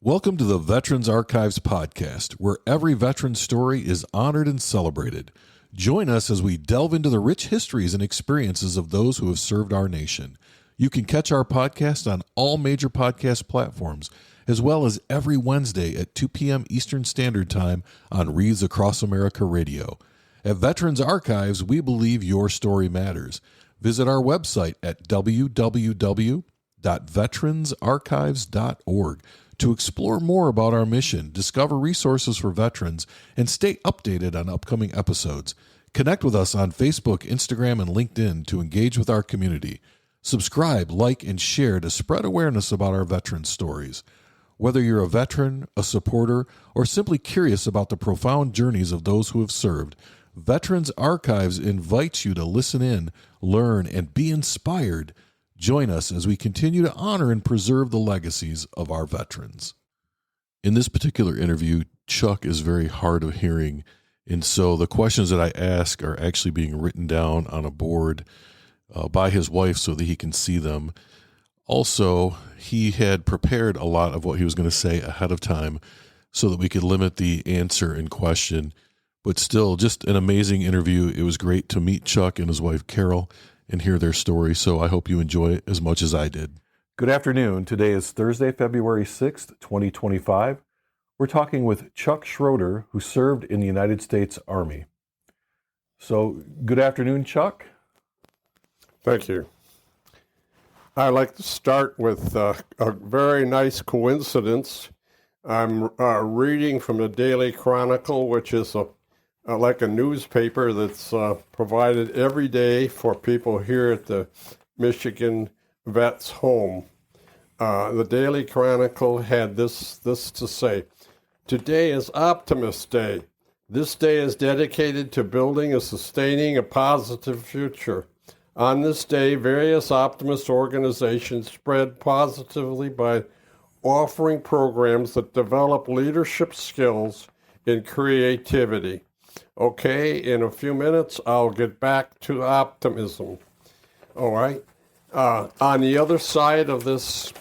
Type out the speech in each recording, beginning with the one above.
Welcome to the Veterans Archives podcast, where every veteran story is honored and celebrated. Join us as we delve into the rich histories and experiences of those who have served our nation. You can catch our podcast on all major podcast platforms, as well as every Wednesday at 2 p.m. Eastern Standard Time on Reads Across America Radio. At Veterans Archives, we believe your story matters. Visit our website at www.veteransarchives.org to explore more about our mission, discover resources for veterans, and stay updated on upcoming episodes. Connect with us on Facebook, Instagram, and LinkedIn to engage with our community. Subscribe, like, and share to spread awareness about our veteran stories. Whether you're a veteran, a supporter, or simply curious about the profound journeys of those who have served, Veterans Archives invites you to listen in, learn, and be inspired. Join us as we continue to honor and preserve the legacies of our veterans. In this particular interview, Chuck is very hard of hearing, and so the questions that I ask are actually being written down on a board by his wife so that he can see them. Also, he had prepared a lot of what he was going to say ahead of time so that we could limit the answer in question, but still just an amazing interview. It was great to meet Chuck and his wife, Carol, and hear their story, so I hope you enjoy it as much as I did. Good afternoon. Today is Thursday, February 6th, 2025. We're talking with Chuck Schroeder, who served in the United States Army. So, good afternoon, Chuck. Thank you. I'd like to start with a very nice coincidence. I'm reading from the Daily Chronicle, which is like a newspaper that's provided every day for people here at the Michigan Vets Home. The Daily Chronicle had this to say: "Today is Optimist Day. This day is dedicated to building and sustaining a positive future. On this day, various optimist organizations spread positively by offering programs that develop leadership skills and creativity." Okay, in a few minutes, I'll get back to optimism. All right. On the other side of this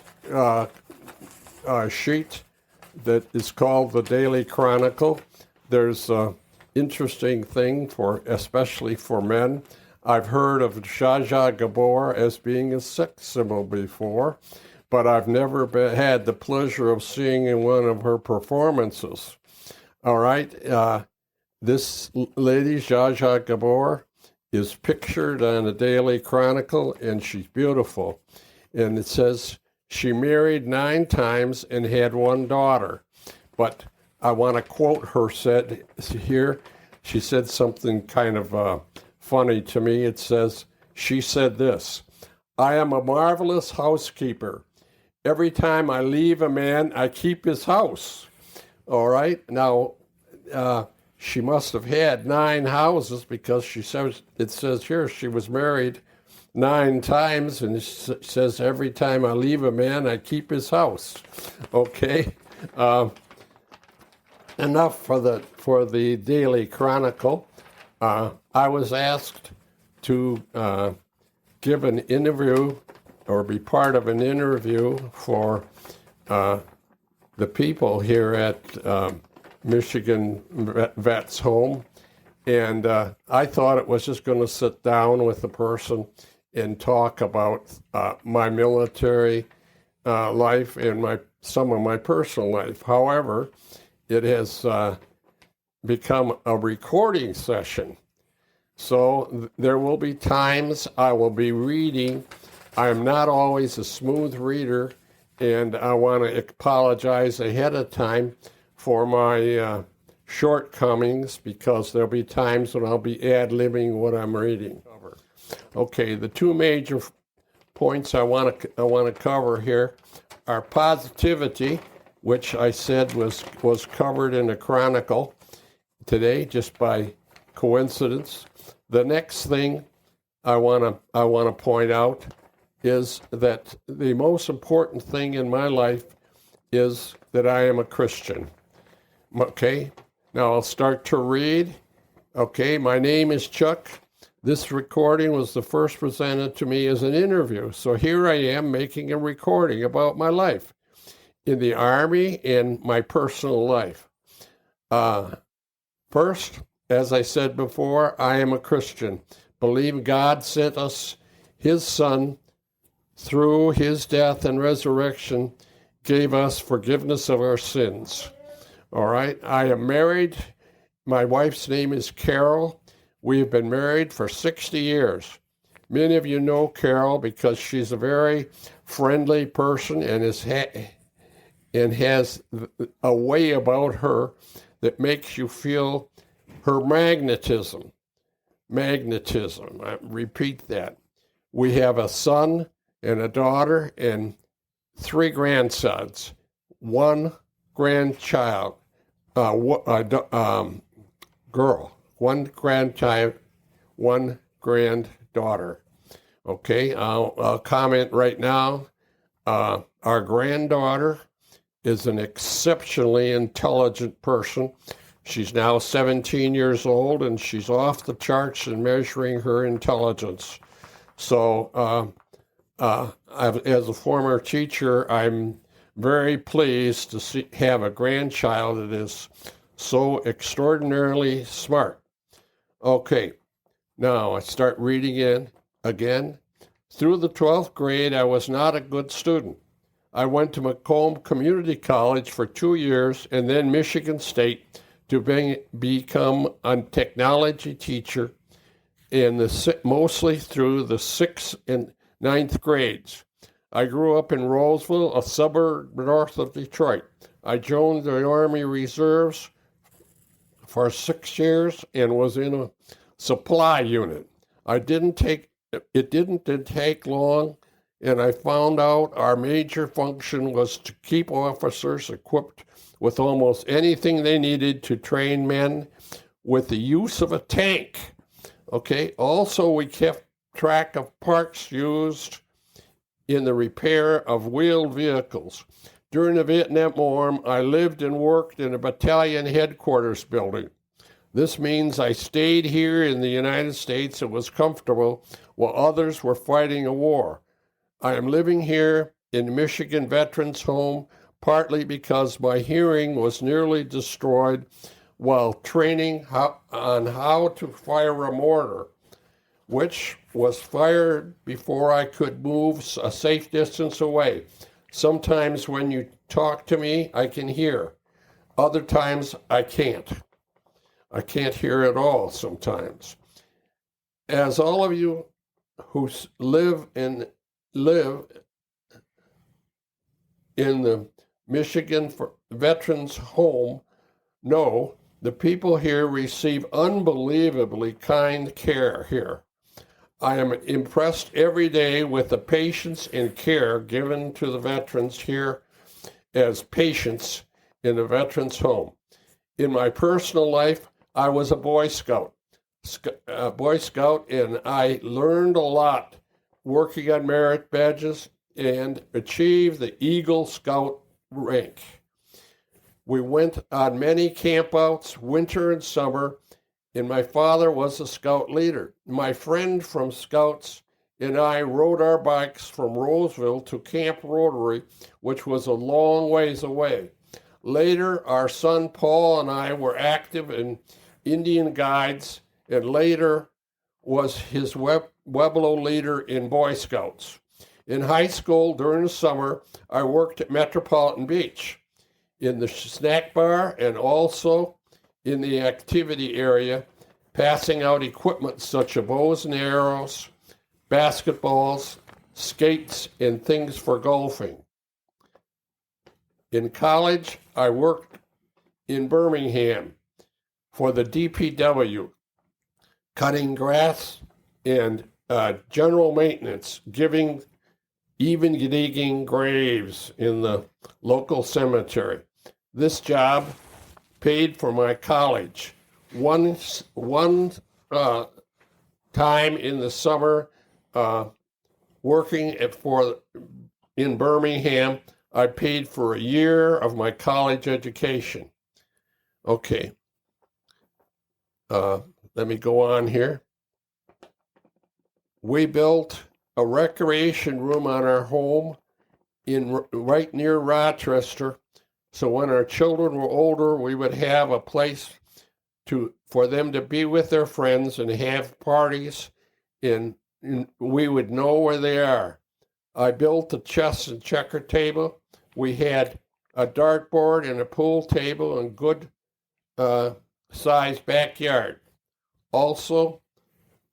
sheet that is called the Daily Chronicle, there's an interesting thing especially for men. I've heard of Zsa Zsa Gabor as being a sex symbol before, but I've never had the pleasure of seeing in one of her performances. All right. This lady, Zsa Zsa Gabor, is pictured on the Daily Chronicle, and she's beautiful. And it says she married 9 times and had 1 daughter. But I want to quote her said here. She said something kind of funny to me. It says, she said this: "I am a marvelous housekeeper. Every time I leave a man, I keep his house." All right. Now, she must have had 9 houses because it says here she was married 9 times, and it says every time I leave a man, I keep his house. Okay. Enough for the Daily Chronicle. I was asked to give an interview or be part of an interview for the people here at Michigan Vets Home, and I thought it was just going to sit down with the person and talk about my military life and some of my personal life. However, it has become a recording session, so there will be times I will be reading. I am not always a smooth reader, and I want to apologize ahead of time for my shortcomings, because there'll be times when I'll be ad-libbing what I'm reading. Okay, the 2 major points I want to cover here are positivity, which I said was covered in the Chronicle today just by coincidence. The next thing I want to point out is that the most important thing in my life is that I am a Christian. Okay, now I'll start to read. Okay, my name is Chuck. This recording was the first presented to me as an interview. So here I am making a recording about my life. in the Army and my personal life. First, as I said before, I am a Christian. Believe God sent us his Son through his death and resurrection, gave us forgiveness of our sins. All right, I am married. My wife's name is Carol. We have been married for 60 years. Many of you know Carol because she's a very friendly person and has a way about her that makes you feel her magnetism. Magnetism. I repeat that. We have a son and a daughter and 3 grandsons, 1 grandchild, girl, 1 grandchild, 1 granddaughter. Okay, I'll comment right now. Our granddaughter is an exceptionally intelligent person. She's now 17 years old, and she's off the charts in measuring her intelligence. So, as a former teacher, I'm very pleased to have a grandchild that is so extraordinarily smart. Okay, now I start reading in again. Through the 12th grade, I was not a good student. I went to Macomb Community College for 2 years and then Michigan State to become a technology teacher mostly through the 6th and 9th grades. I grew up in Roseville, a suburb north of Detroit. I joined the Army Reserves for 6 years and was in a supply unit. It didn't take long, and I found out our major function was to keep officers equipped with almost anything they needed to train men with the use of a tank. Okay, also we kept track of parts used in the repair of wheeled vehicles. During the Vietnam War, I lived and worked in a battalion headquarters building. This means I stayed here in the United States and was comfortable while others were fighting a war. I am living here in Michigan Veterans Home partly because my hearing was nearly destroyed while training on how to fire a mortar, which was fired before I could move a safe distance away. Sometimes when you talk to me, I can hear. Other times, I can't. I can't hear at all sometimes. As all of you who live in the Michigan Veterans Home know, the people here receive unbelievably kind care here. I am impressed every day with the patience and care given to the veterans here as patients in the Veterans Home. In my personal life, I was a Boy Scout, and I learned a lot working on merit badges and achieved the Eagle Scout rank. We went on many campouts, winter and summer, and my father was a scout leader. My friend from Scouts and I rode our bikes from Roseville to Camp Rotary, which was a long ways away. Later, our son Paul and I were active in Indian Guides, and later was his Pueblo leader in Boy Scouts. In high school, during the summer, I worked at Metropolitan Beach in the snack bar and also in the activity area, passing out equipment such as bows and arrows, basketballs, skates, and things for golfing. In college, I worked in Birmingham for the DPW, cutting grass and general maintenance, even digging graves in the local cemetery. This job paid for my college. One time in the summer, working in Birmingham, I paid for a year of my college education. Okay. Let me go on here. We built a recreation room on our home right near Rochester. So when our children were older, we would have a place for them to be with their friends and have parties, and we would know where they are. I built a chess and checker table. We had a dartboard and a pool table and good size backyard. Also,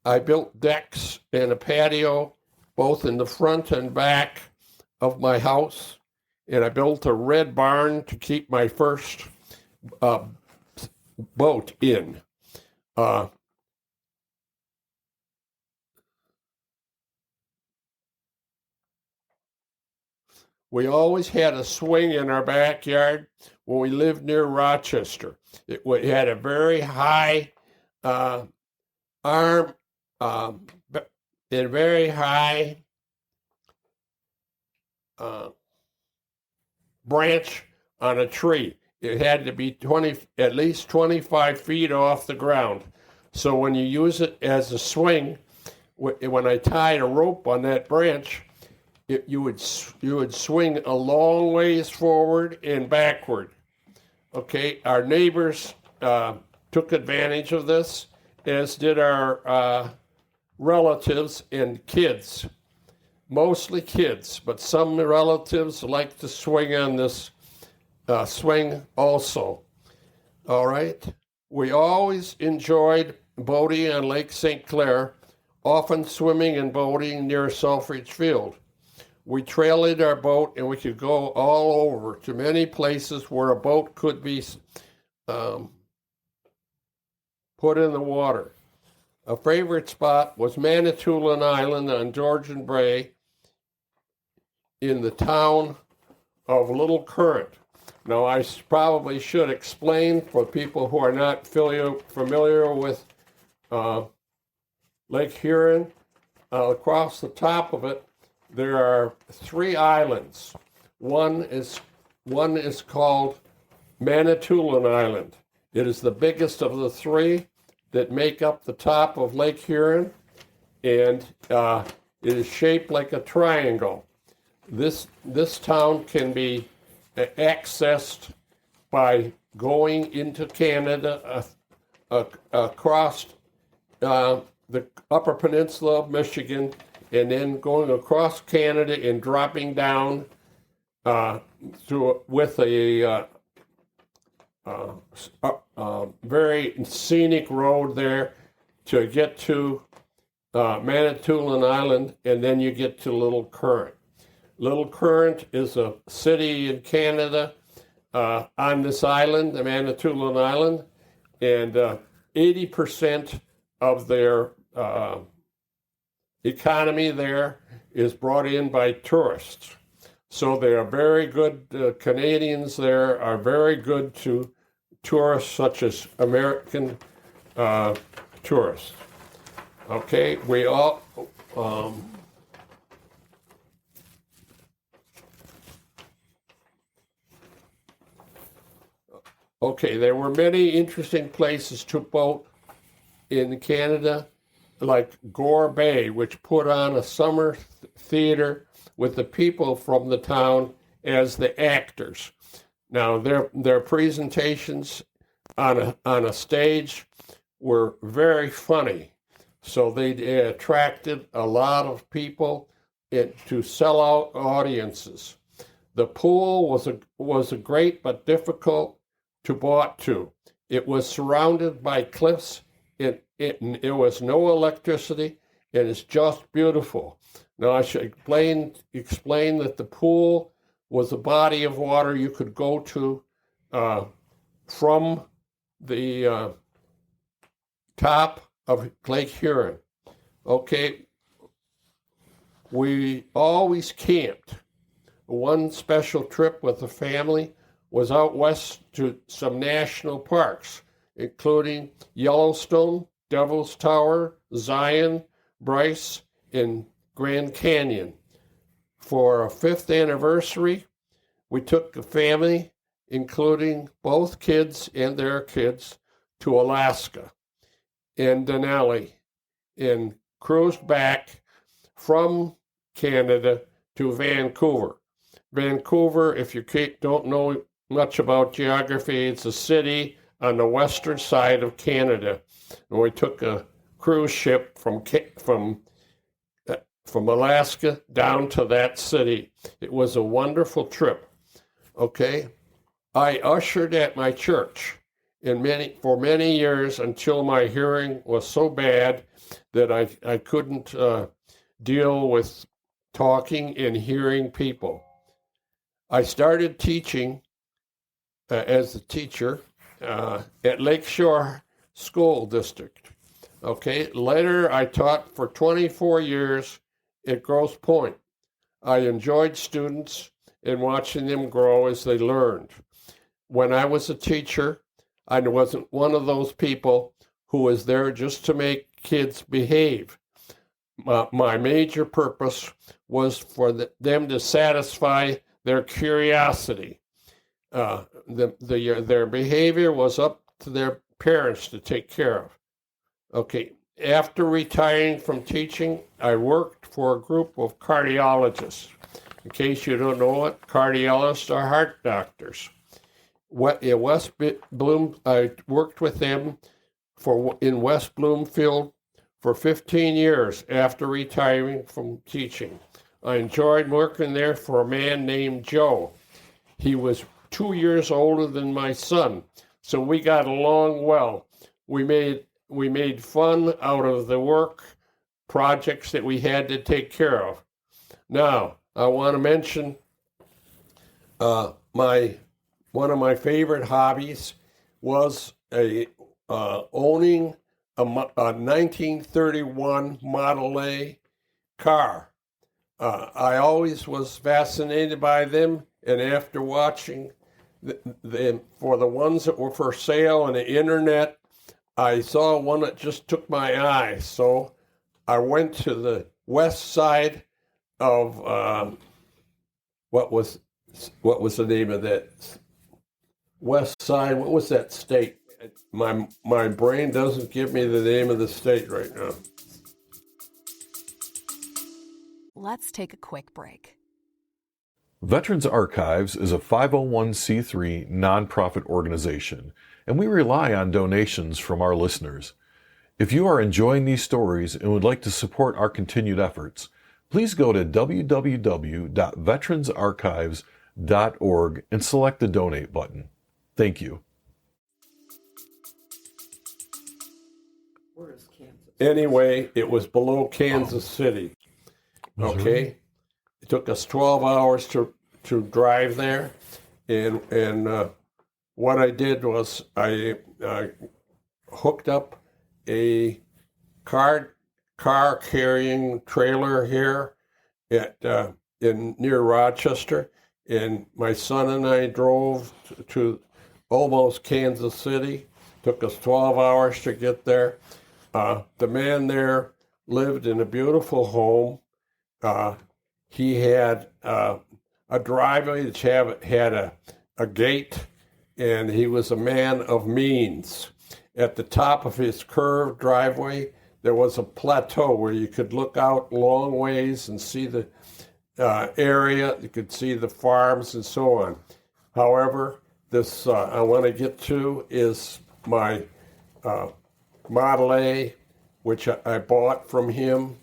I built decks and a patio both in the front and back of my house, and I built a red barn to keep my first boat in. We always had a swing in our backyard when we lived near Rochester. It had a very high arm and very high branch on a tree. It had to be at least 25 feet off the ground. So when you use it as a swing, when I tied a rope on that branch, you would swing a long ways forward and backward. Okay, our neighbors took advantage of this, as did our relatives and kids. Mostly kids, but some relatives like to swing on this swing also. All right. We always enjoyed boating on Lake St. Clair, often swimming and boating near Selfridge Field. We trailed our boat, and we could go all over to many places where a boat could be put in the water. A favorite spot was Manitoulin Island on Georgian Bay in the town of Little Current. Now, I probably should explain for people who are not familiar with Lake Huron. Across the top of it, there are 3 islands. One is called Manitoulin Island. It is the biggest of the 3 that make up the top of Lake Huron, and it is shaped like a triangle. This town can be accessed by going into Canada across the Upper Peninsula of Michigan, and then going across Canada and dropping down with a very scenic road there to get to Manitoulin Island, and then you get to Little Current. Little Current is a city in Canada on this island, the Manitoulin Island, and 80% of their economy there is brought in by tourists. So they are very good, Canadians there are very good to tourists such as American tourists. Okay, we all, okay, there were many interesting places to boat in Canada, like Gore Bay, which put on a summer theater with the people from the town as the actors. Now, their presentations on a stage were very funny, so they attracted a lot of people to sell out audiences. The pool was a great but difficult to boat to. It was surrounded by cliffs. It was no electricity, and it's just beautiful. Now, I should explain that the pool was a body of water you could go to from the top of Lake Huron. Okay, we always camped. One special trip with the family was out west to some national parks, including Yellowstone, Devil's Tower, Zion, Bryce, and Grand Canyon. For our 5th anniversary, we took the family, including both kids and their kids, to Alaska and Denali, and cruised back from Canada to Vancouver. Vancouver, if you don't know much about geography, it's a city on the western side of Canada. And we took a cruise ship from Alaska down to that city. It was a wonderful trip. Okay, I ushered at my church for many years until my hearing was so bad that I couldn't deal with talking and hearing people. I started teaching as a teacher at Lakeshore School District. Okay, later I taught for 24 years at Grosse Pointe. I enjoyed students and watching them grow as they learned. When I was a teacher, I wasn't one of those people who was there just to make kids behave. My major purpose was for them to satisfy their curiosity. Their behavior was up to their parents to take care of. Okay, after retiring from teaching, I worked for a group of cardiologists. In case you don't know it, cardiologists are heart doctors. In West Bloom, I worked with them in West Bloomfield for 15 years after retiring from teaching. I enjoyed working there for a man named Joe. He was 2 years older than my son, so we got along well. We made fun out of the work projects that we had to take care of. Now, I want to mention one of my favorite hobbies was owning a 1931 Model A car. I always was fascinated by them, and after watching for the ones that were for sale on the internet, I saw one that just took my eye. So I went to the west side of what was the name of that west side? What was that state? My brain doesn't give me the name of the state right now. Let's take a quick break. Veterans Archives is a 501c3 nonprofit organization, and we rely on donations from our listeners. If you are enjoying these stories and would like to support our continued efforts, please go to www.veteransarchives.org and select the donate button. Thank you. Where is Kansas? Anyway, it was below Kansas City. Okay, it took us 12 hours to drive there, and what I did was I hooked up a car carrying trailer here in near Rochester, and my son and I drove to almost Kansas City. Took us 12 hours to get there. The man there lived in a beautiful home. He had a driveway that had a gate, and he was a man of means. At the top of his curved driveway, there was a plateau where you could look out long ways and see the area. You could see the farms and so on. However, this I want to get to is my Model A, which I bought from him.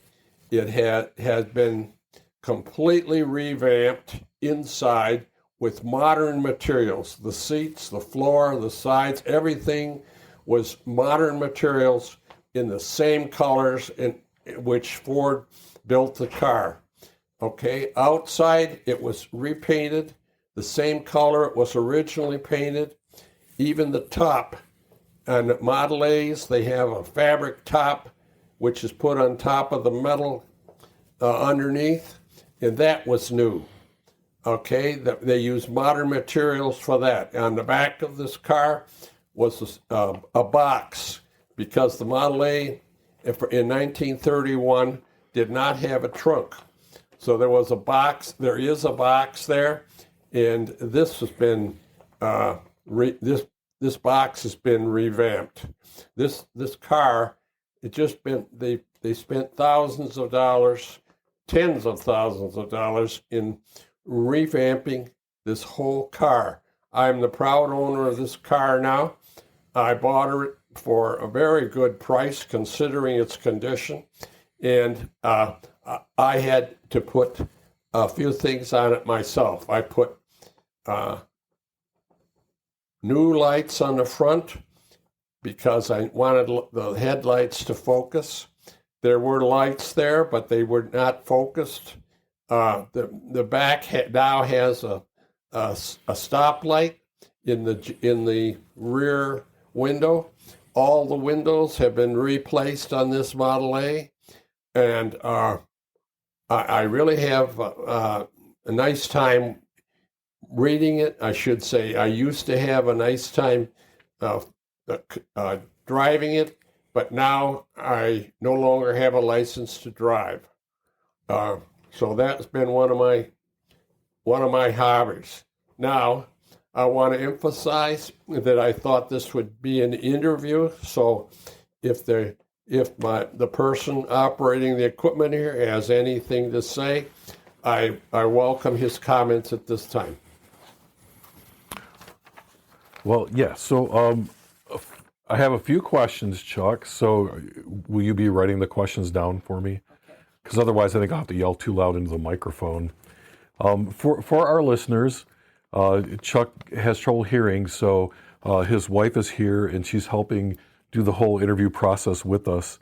It had been completely revamped inside with modern materials. The seats, the floor, the sides, everything was modern materials in the same colors in which Ford built the car. Okay, outside it was repainted, the same color it was originally painted. Even the top on Model A's, they have a fabric top which is put on top of the metal underneath, and that was new. Okay, they use modern materials for that. On the back of this car was a box, because the Model A in 1931 did not have a trunk. So there was a box. There is a box there, and this has been this box has been revamped. This car, it just been they spent thousands of dollars, tens of thousands of dollars in revamping this whole car. I'm the proud owner of this car now. I bought it for a very good price considering its condition, and I had to put a few things on it myself. I put new lights on the front because I wanted the headlights to focus. There were lights there, but they were not focused. The back now has a stoplight in the rear window. All the windows have been replaced on this Model A, and I really have a nice time reading it. I should say I used to have a nice time driving it, but now I no longer have a license to drive. So that's been one of my hobbies. Now, I want to emphasize that I thought this would be an interview. So if the person operating the equipment here has anything to say, I welcome his comments at this time. Well, yeah. So I have a few questions, Chuck. So will you be writing the questions down for me? Because otherwise, I think I'll have to yell too loud into the microphone. For our listeners, Chuck has trouble hearing, so his wife is here and she's helping do the whole interview process with us.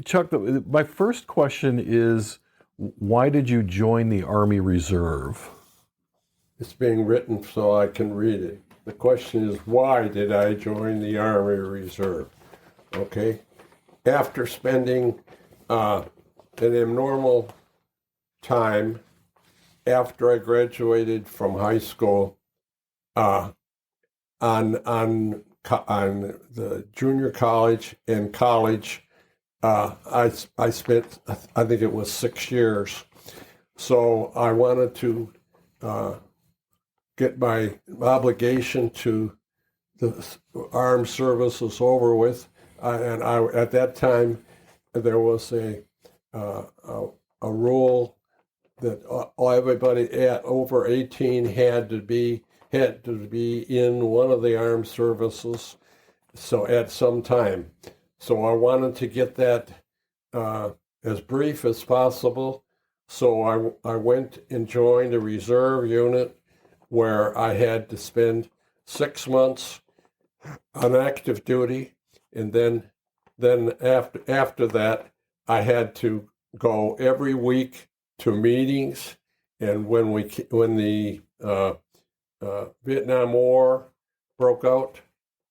Chuck, my first question is, why did you join the Army Reserve? It's being written so I can read it. The question is, why did I join the Army Reserve? Okay. After spending an abnormal time after I graduated from high school on the junior college and college, I spent, I think it was 6 years. So I wanted to get my obligation to the armed services over with. And at that time, there was a rule that everybody over 18 had to be in one of the armed services. So at some time, so I wanted to get that as brief as possible. So I went and joined a reserve unit where I had to spend 6 months on active duty. And then after that, I had to go every week to meetings. And when the Vietnam War broke out,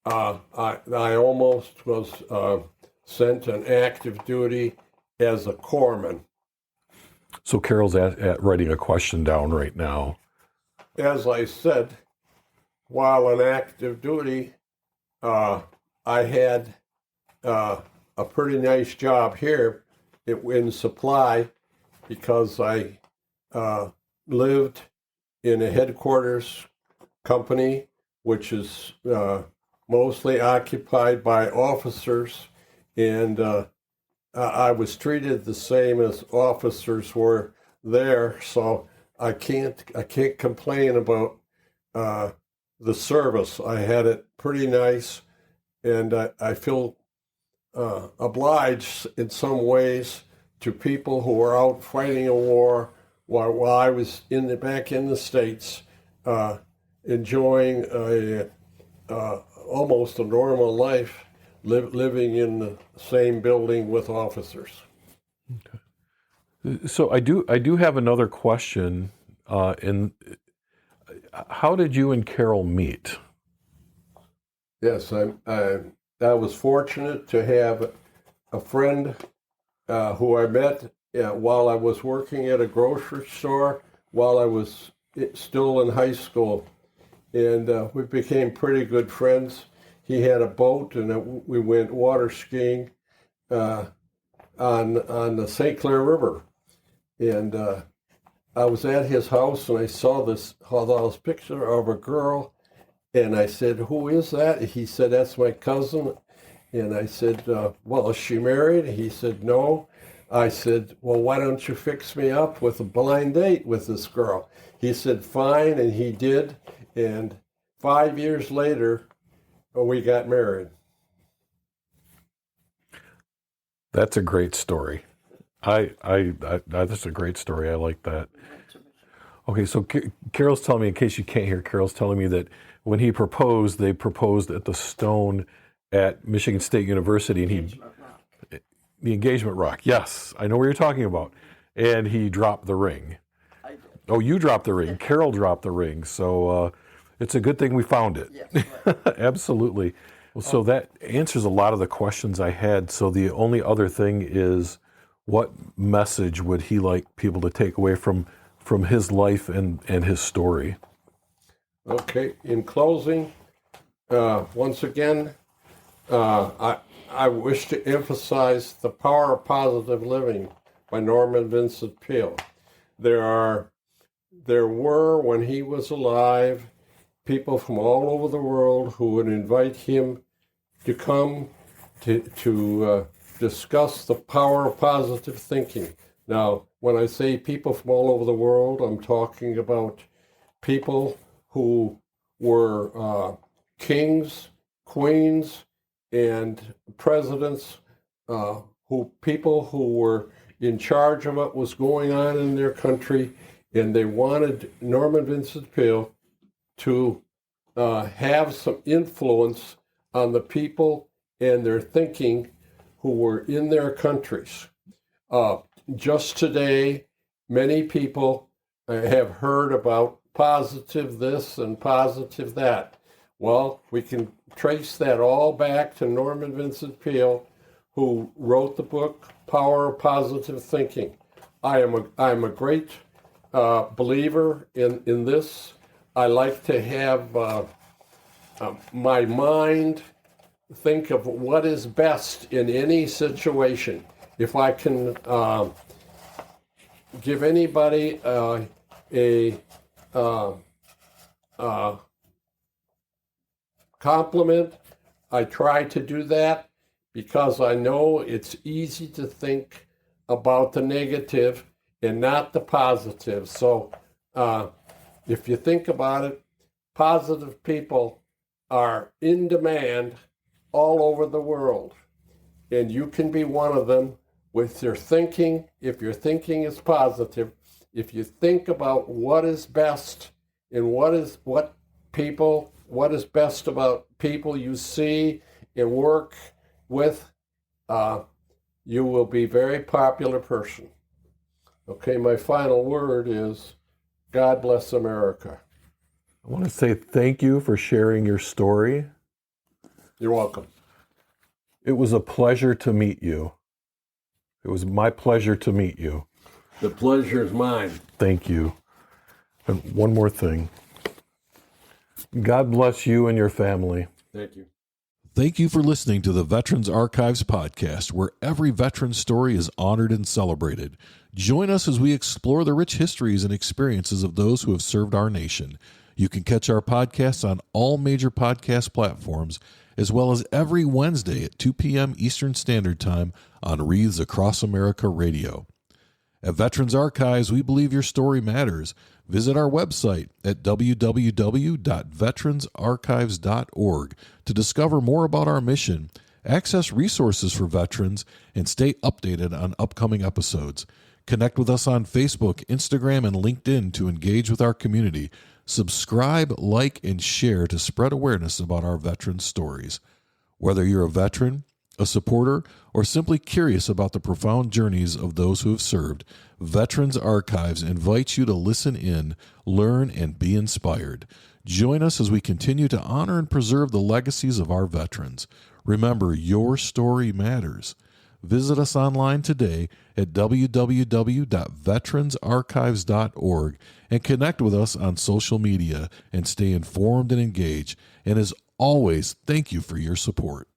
I almost was sent on active duty as a corpsman. So Carol's at writing a question down right now. As I said, while on active duty, I had a pretty nice job here in supply because I lived in a headquarters company, which is mostly occupied by officers, and I was treated the same as officers were there. So I can't complain about the service. I had it pretty nice, and I feel obliged in some ways to people who were out fighting a war while I was back in the States, enjoying almost a normal life, living in the same building with officers. Okay. So I do have another question. How did you and Carol meet? Yes, I was fortunate to have a friend who I met while I was working at a grocery store while I was still in high school. And we became pretty good friends. He had a boat, and we went water skiing on the St. Clair River. And I was at his house, and I saw this picture of a girl. And I said, "Who is that?" He said, "That's my cousin." And I said, "Well, is she married?" He said, "No." I said, well, why don't you fix me up with a blind date with this girl? He said, fine, and he did. And 5 years later, we got married. That's a great story. That's a great story. I like that. Okay, so Carol's telling me, in case you can't hear, Carol's telling me that when he proposed, they proposed at the Stone at Michigan State University, and the engagement rock. Yes, I know what you're talking about. And he dropped the ring. I did. Oh, you dropped the ring. Carol dropped the ring. So it's a good thing we found it. Yes, right. Absolutely. Well, so that answers a lot of the questions I had. So the only other thing is, what message would he like people to take away from his life and his story? Okay, in closing, once again, I wish to emphasize The Power of Positive Living by Norman Vincent Peale. There were, when he was alive, people from all over the world who would invite him to come to discuss the power of positive thinking. Now, when I say people from all over the world, I'm talking about people who were kings, queens, and presidents, people who were in charge of what was going on in their country, and they wanted Norman Vincent Peale to have some influence on the people and their thinking who were in their countries. Just today, many people have heard about positive this and positive that. Well, we can trace that all back to Norman Vincent Peale, who wrote the book Power of Positive Thinking. I am a great believer in this. I like to have my mind think of what is best in any situation. If I can give anybody a compliment, I try to do that, because I know it's easy to think about the negative and not the positive. So if you think about it, positive people are in demand all over the world, and you can be one of them with your thinking. If your thinking is positive, if you think about what is best and what is best about people you see and work with, you will be a very popular person. Okay, my final word is, God bless America. I want to say thank you for sharing your story. You're welcome. It was a pleasure to meet you. It was my pleasure to meet you. The pleasure is mine. Thank you. And one more thing. God bless you and your family. Thank you. Thank you for listening to the Veterans Archives podcast, where every veteran story is honored and celebrated. Join us as we explore the rich histories and experiences of those who have served our nation. You can catch our podcasts on all major podcast platforms, as well as every Wednesday at 2 p.m. Eastern Standard Time on Wreaths Across America Radio. At Veterans Archives, we believe your story matters. Visit our website at www.veteransarchives.org to discover more about our mission, access resources for veterans, and stay updated on upcoming episodes. Connect with us on Facebook, Instagram, and LinkedIn to engage with our community. Subscribe, like, and share to spread awareness about our veterans' stories. Whether you're a veteran, a supporter, or simply curious about the profound journeys of those who have served, Veterans Archives invites you to listen in, learn, and be inspired. Join us as we continue to honor and preserve the legacies of our veterans. Remember, your story matters. Visit us online today at www.veteransarchives.org and connect with us on social media and stay informed and engaged. And as always, thank you for your support.